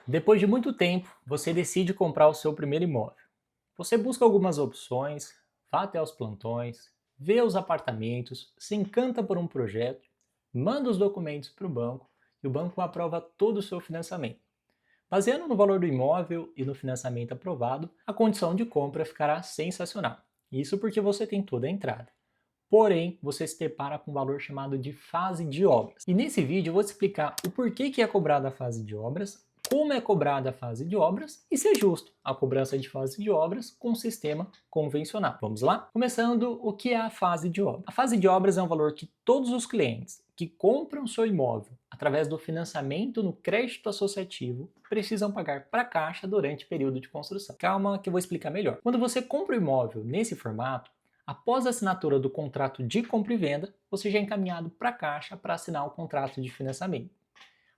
Depois de muito tempo, você decide comprar o seu primeiro imóvel. Você busca algumas opções, vai até os plantões, vê os apartamentos, se encanta por um projeto, manda os documentos para o banco e o banco aprova todo o seu financiamento. Baseando no valor do imóvel e no financiamento aprovado, a condição de compra ficará sensacional. Isso porque você tem toda a entrada. Porém, você se depara com um valor chamado de fase de obras. E nesse vídeo eu vou te explicar o porquê que é cobrada a fase de obras, como é cobrada a fase de obras e se é justo a cobrança de fase de obras com o sistema convencional. Vamos lá? Começando, o que é a fase de obras? A fase de obras é um valor que todos os clientes que compram seu imóvel através do financiamento no crédito associativo precisam pagar para a Caixa durante o período de construção. Calma que eu vou explicar melhor. Quando você compra o imóvel nesse formato, após a assinatura do contrato de compra e venda, você já é encaminhado para a Caixa para assinar o contrato de financiamento.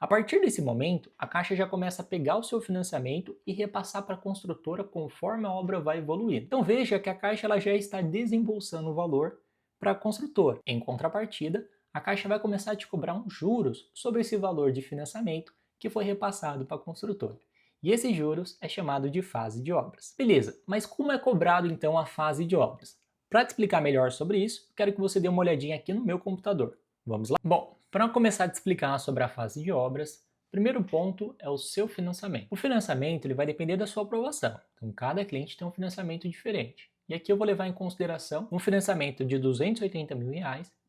A partir desse momento, a Caixa já começa a pegar o seu financiamento e repassar para a construtora conforme a obra vai evoluindo. Então veja que a Caixa ela já está desembolsando o valor para a construtora. Em contrapartida, a Caixa vai começar a te cobrar uns juros sobre esse valor de financiamento que foi repassado para a construtora. E esses juros é chamado de fase de obras. Beleza, mas como é cobrado então a fase de obras? Para te explicar melhor sobre isso, quero que você dê uma olhadinha aqui no meu computador. Vamos lá? Bom, para começar a te explicar sobre a fase de obras, o primeiro ponto é o seu financiamento. O financiamento ele vai depender da sua aprovação, então cada cliente tem um financiamento diferente. E aqui eu vou levar em consideração um financiamento de R$ 280 mil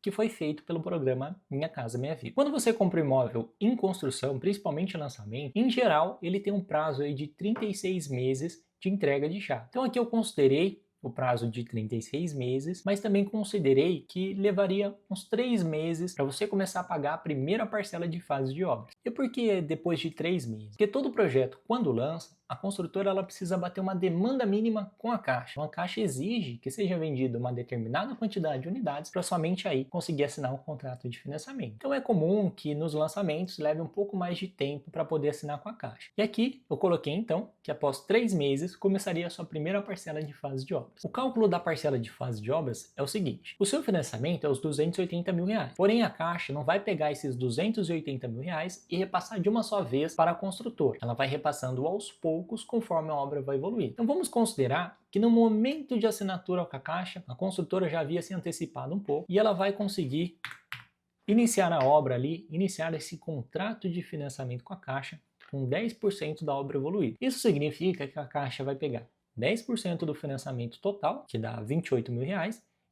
que foi feito pelo programa Minha Casa Minha Vida. Quando você compra um imóvel em construção, principalmente lançamento, em geral ele tem um prazo aí de 36 meses de entrega de chave. Então aqui eu considerei o prazo de 36 meses, mas também considerei que levaria uns 3 meses para você começar a pagar a primeira parcela de fase de obras. E por que depois de 3 meses? Porque todo projeto, quando lança, a construtora ela precisa bater uma demanda mínima com a Caixa. Então, a Caixa exige que seja vendida uma determinada quantidade de unidades para somente aí conseguir assinar um contrato de financiamento. Então é comum que nos lançamentos leve um pouco mais de tempo para poder assinar com a Caixa. E aqui eu coloquei então que após 3 meses começaria a sua primeira parcela de fase de obras. O cálculo da parcela de fase de obras é o seguinte: o seu financiamento é os R$ 280 mil, porém a Caixa não vai pegar esses R$ 280 mil e repassar de uma só vez para a construtora. Ela vai repassando aos poucos conforme a obra vai evoluir. Então vamos considerar que no momento de assinatura com a Caixa, a construtora já havia se antecipado um pouco e ela vai conseguir iniciar a obra ali, iniciar esse contrato de financiamento com a Caixa com 10% da obra evoluída. Isso significa que a Caixa vai pegar 10% do financiamento total, que dá R$ 28 mil,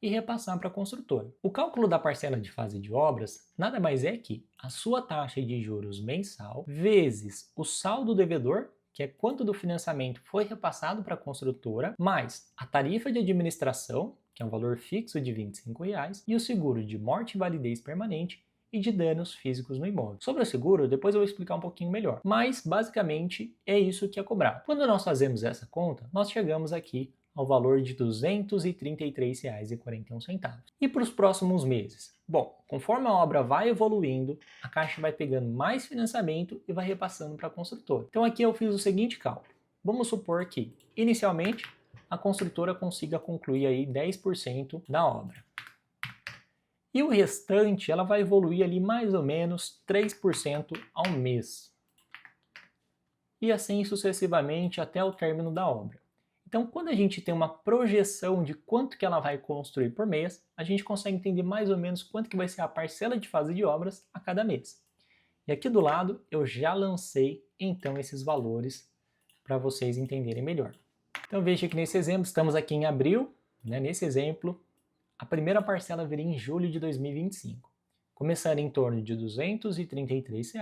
e repassar para a construtora. O cálculo da parcela de fase de obras nada mais é que a sua taxa de juros mensal vezes o saldo devedor, que é quanto do financiamento foi repassado para a construtora, mais a tarifa de administração, que é um valor fixo de R$ 25, e o seguro de morte e validez permanente e de danos físicos no imóvel. Sobre o seguro, depois eu vou explicar um pouquinho melhor, mas basicamente é isso que é cobrado. Quando nós fazemos essa conta, nós chegamos aqui ao valor de R$ 233,41. E para os próximos meses? Bom, conforme a obra vai evoluindo, a Caixa vai pegando mais financiamento e vai repassando para a construtora. Então aqui eu fiz o seguinte cálculo. Vamos supor que, inicialmente, a construtora consiga concluir aí 10% da obra. E o restante, ela vai evoluir ali mais ou menos 3% ao mês. E assim sucessivamente até o término da obra. Então, quando a gente tem uma projeção de quanto que ela vai construir por mês, a gente consegue entender mais ou menos quanto que vai ser a parcela de fase de obras a cada mês. E aqui do lado, eu já lancei então esses valores para vocês entenderem melhor. Então veja que nesse exemplo, estamos aqui em abril, nesse exemplo, a primeira parcela viria em julho de 2025, começando em torno de R$ 233,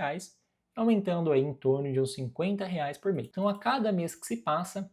aumentando aí em torno de uns R$ 50 por mês. Então a cada mês que se passa,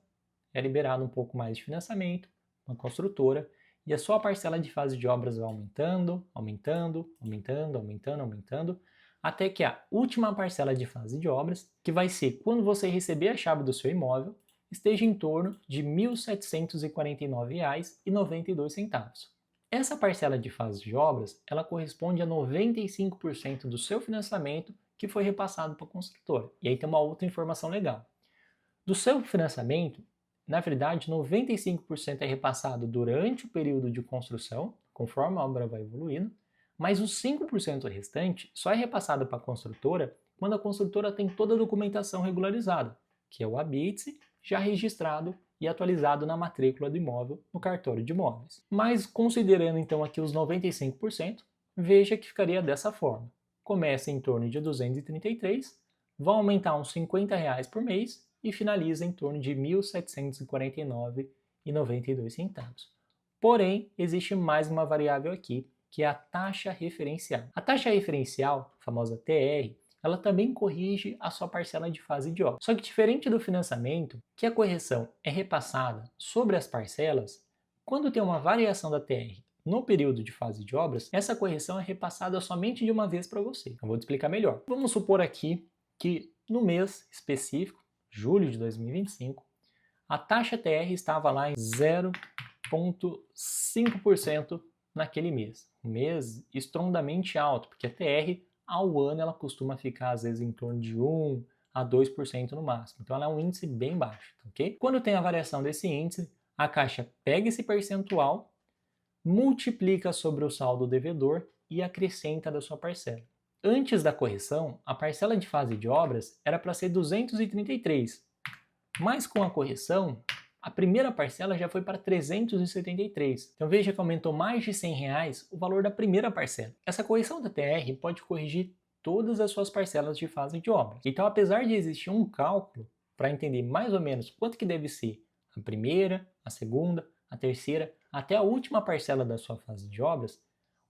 é liberado um pouco mais de financiamento, uma construtora, e a sua parcela de fase de obras vai aumentando, aumentando, aumentando, aumentando, aumentando, até que a última parcela de fase de obras, que vai ser quando você receber a chave do seu imóvel, esteja em torno de R$ 1.749,92. Essa parcela de fase de obras, ela corresponde a 95% do seu financiamento que foi repassado para a construtora. E aí tem uma outra informação legal. Do seu financiamento, na verdade, 95% é repassado durante o período de construção, conforme a obra vai evoluindo, mas os 5% restante só é repassado para a construtora quando a construtora tem toda a documentação regularizada, que é o habite já registrado e atualizado na matrícula do imóvel no cartório de imóveis. Mas considerando então aqui os 95%, veja que ficaria dessa forma. Começa em torno de 233, vão aumentar uns R$ 50 por mês e finaliza em torno de R$ 1.749,92. Porém, existe mais uma variável aqui, que é a taxa referencial. A taxa referencial, a famosa TR, ela também corrige a sua parcela de fase de obra. Só que diferente do financiamento, que a correção é repassada sobre as parcelas, quando tem uma variação da TR no período de fase de obras, essa correção é repassada somente de uma vez para você. Eu vou te explicar melhor. Vamos supor aqui que no mês específico, julho de 2025, a taxa TR estava lá em 0,5% naquele mês. Um mês estrondamente alto, porque a TR ao ano ela costuma ficar às vezes em torno de 1 a 2% no máximo. Então ela é um índice bem baixo, ok? Quando tem a variação desse índice, a Caixa pega esse percentual, multiplica sobre o saldo devedor e acrescenta da sua parcela. Antes da correção, a parcela de fase de obras era para ser 233, mas com a correção, a primeira parcela já foi para 373. Então veja que aumentou mais de R$ 100 o valor da primeira parcela. Essa correção da TR pode corrigir todas as suas parcelas de fase de obra. Então, apesar de existir um cálculo para entender mais ou menos quanto que deve ser a primeira, a segunda, a terceira, até a última parcela da sua fase de obras,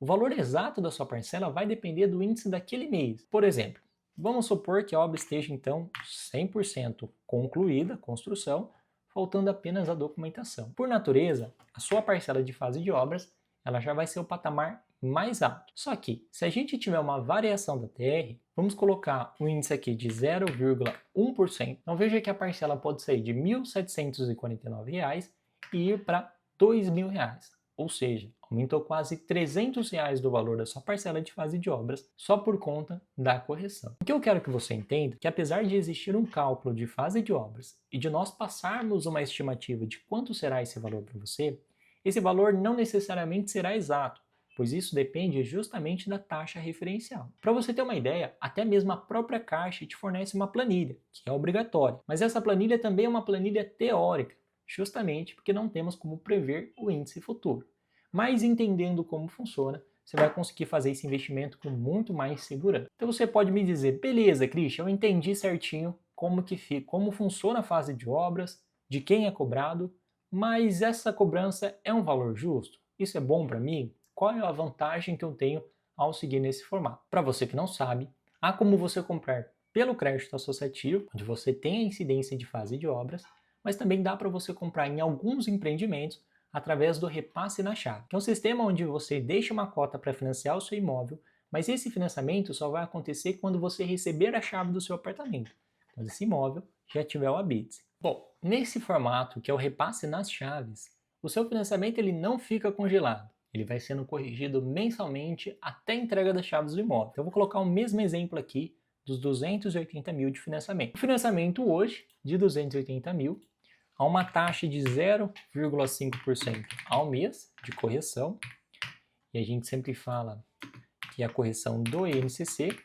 o valor exato da sua parcela vai depender do índice daquele mês. Por exemplo, vamos supor que a obra esteja então 100% concluída, a construção, faltando apenas a documentação. Por natureza, a sua parcela de fase de obras ela já vai ser o patamar mais alto. Só que, se a gente tiver uma variação da TR, vamos colocar um índice aqui de 0,1%. Então veja que a parcela pode sair de R$ 1.749 e ir para R$ 2.000. Ou seja, aumentou quase R$ 300 do valor da sua parcela de fase de obras só por conta da correção. O que eu quero que você entenda é que apesar de existir um cálculo de fase de obras e de nós passarmos uma estimativa de quanto será esse valor para você, esse valor não necessariamente será exato, pois isso depende justamente da taxa referencial. Para você ter uma ideia, até mesmo a própria Caixa te fornece uma planilha, que é obrigatória, mas essa planilha também é uma planilha teórica, justamente porque não temos como prever o índice futuro. Mas entendendo como funciona, você vai conseguir fazer esse investimento com muito mais segurança. Então você pode me dizer, beleza, Christian, eu entendi certinho como funciona a fase de obras, de quem é cobrado, mas essa cobrança é um valor justo? Isso é bom para mim? Qual é a vantagem que eu tenho ao seguir nesse formato? Para você que não sabe, há como você comprar pelo crédito associativo, onde você tem a incidência de fase de obras, mas também dá para você comprar em alguns empreendimentos através do repasse na chave, que é um sistema onde você deixa uma cota para financiar o seu imóvel, mas esse financiamento só vai acontecer quando você receber a chave do seu apartamento, quando esse imóvel já tiver o habite. Bom, nesse formato, que é o repasse nas chaves, o seu financiamento ele não fica congelado, ele vai sendo corrigido mensalmente até a entrega das chaves do imóvel. Então eu vou colocar o mesmo exemplo aqui dos 280 mil de financiamento. O financiamento hoje, de 280 mil, a uma taxa de 0,5% ao mês de correção, e a gente sempre fala que é a correção do INCC,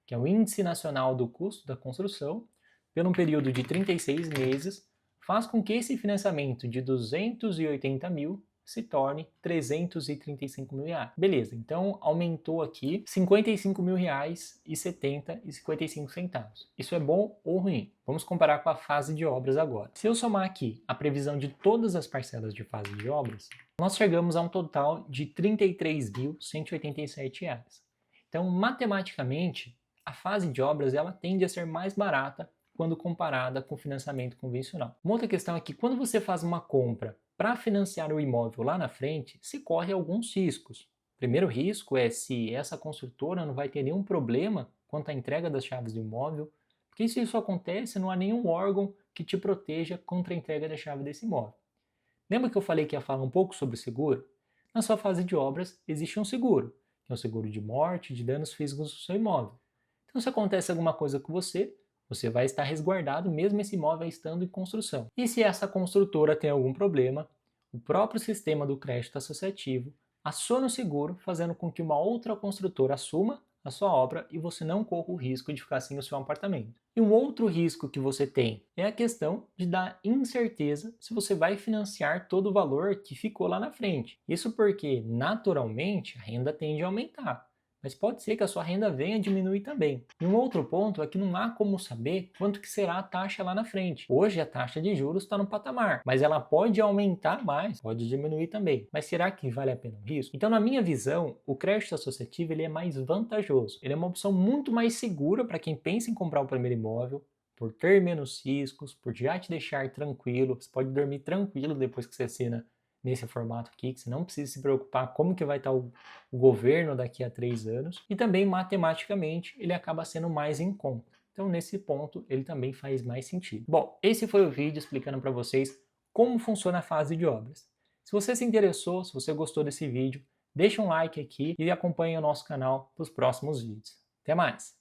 que é o Índice Nacional do Custo da Construção, por um período de 36 meses, faz com que esse financiamento de 280 mil se torne 335 mil reais. Beleza, então aumentou aqui R$ 55 mil e 55 centavos. Isso é bom ou ruim? Vamos comparar com a fase de obras agora. Se eu somar aqui a previsão de todas as parcelas de fase de obras, nós chegamos a um total de R$ 33.187. Então, matematicamente, a fase de obras ela tende a ser mais barata quando comparada com o financiamento convencional. Uma outra questão é que quando você faz uma compra para financiar o imóvel lá na frente, se corre alguns riscos. O primeiro risco é se essa construtora não vai ter nenhum problema quanto à entrega das chaves do imóvel, porque se isso acontece, não há nenhum órgão que te proteja contra a entrega da chave desse imóvel. Lembra que eu falei que ia falar um pouco sobre o seguro? Na sua fase de obras existe um seguro, que é o seguro de morte, de danos físicos do seu imóvel. Então se acontece alguma coisa com você vai estar resguardado mesmo esse imóvel estando em construção. E se essa construtora tem algum problema, o próprio sistema do crédito associativo aciona o seguro, fazendo com que uma outra construtora assuma a sua obra e você não corra o risco de ficar sem o seu apartamento. E um outro risco que você tem é a questão de dar incerteza se você vai financiar todo o valor que ficou lá na frente. Isso porque, naturalmente, a renda tende a aumentar, mas pode ser que a sua renda venha a diminuir também. E um outro ponto é que não há como saber quanto que será a taxa lá na frente. Hoje a taxa de juros está no patamar, mas ela pode aumentar mais, pode diminuir também. Mas será que vale a pena o risco? Então, na minha visão, o crédito associativo ele é mais vantajoso. Ele é uma opção muito mais segura para quem pensa em comprar o primeiro imóvel, por ter menos riscos, por já te deixar tranquilo. Você pode dormir tranquilo depois que você assina nesse formato aqui, que você não precisa se preocupar como que vai estar o governo daqui a 3 anos. E também, matematicamente, ele acaba sendo mais em conta. Então, nesse ponto, ele também faz mais sentido. Bom, esse foi o vídeo explicando para vocês como funciona a fase de obras. Se você se interessou, se você gostou desse vídeo, deixa um like aqui e acompanhe o nosso canal para os próximos vídeos. Até mais!